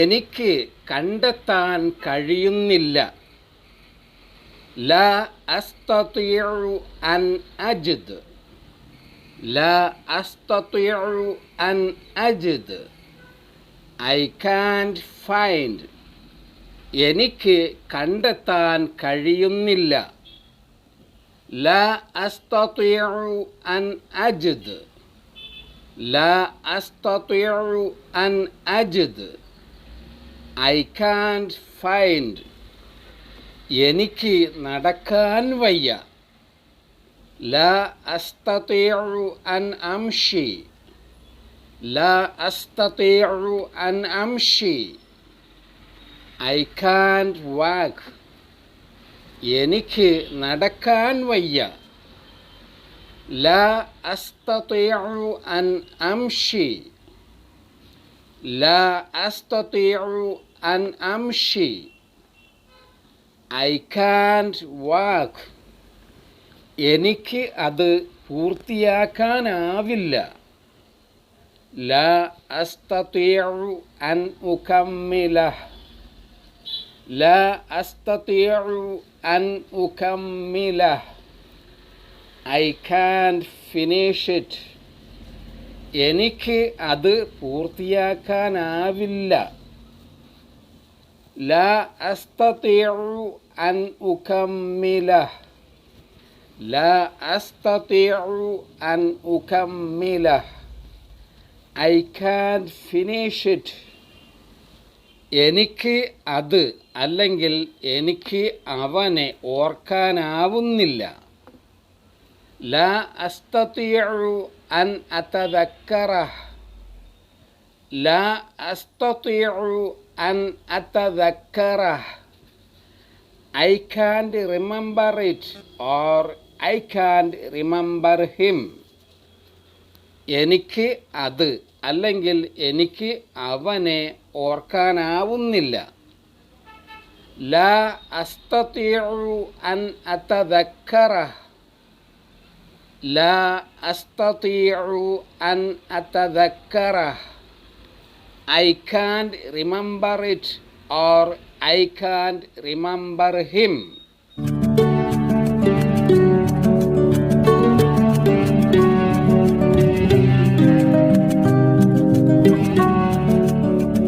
എനിക്ക് കണ്ടെത്താൻ കഴിയുന്നില്ല. ലാ അസ്തതിഉ അൻ അജ്ദ്. ലാ അസ്തതിഉ അൻ അജ്ദ്. I can't find. എനിക്ക് കണ്ടെത്താൻ കഴിയുന്നില്ല. ലാ അസ്തതിഉ അൻ അജ്ദ്. ലാ അസ്തതിഉ അൻ അജ്ദ്. I can't find. എനിക്ക് നടക്കാൻ വയ്യ. ലാ അസ്തതിഉ അൻ അംഷി. ലാ അസ്തതിഉ അൻ അംഷി. ഐ കാൻറ്റ് വാക്ക്. എനിക്ക് നടക്കാൻ വയ്യ. ലാ അസ്തതിഉ അൻ അംഷി. ലാ അസ്തതിഉ അൻ അംഷി. ഐ കാൻറ്റ് വാക്ക്. എനിക്ക് അത് പൂർത്തിയാക്കാനാവില്ല. ലാ അസ്തതിഉ അൻ ഉകമ്മിലഹ്. ലാ അസ്തതിഉ അൻ ഉകമ്മിലഹ്. I can't finish it. എനിക്ക് അത് പൂർത്തിയാക്കാനാവില്ല. ലാ അസ്തതിഉ അൻ ഉകമ്മിലഹ്. ലാ അസ്തതിഉ അൻ ഉകമ്മിലഹ്. I can't finish it. എനിക്ക് അത് അല്ലെങ്കിൽ എനിക്ക് അവനെ ഓർക്കാനാവുന്നില്ല. ലാ അസ്തതിഉ അൻ അതദക്കറഹ്. ലാ അസ്തതിഉ അൻ അതദക്കറഹ്. I can't remember it or I can't remember him. എനിക്ക് അത് അല്ലെങ്കിൽ എനിക്ക് അവനെ ഓർക്കാനാവുന്നില്ല. ലാ അസ്തതിഉ അൻ അതദക്കറഹ്. ലാ അസ്തതിഉ അൻ അതദക്കറഹ്. I can't remember it or I can't remember him.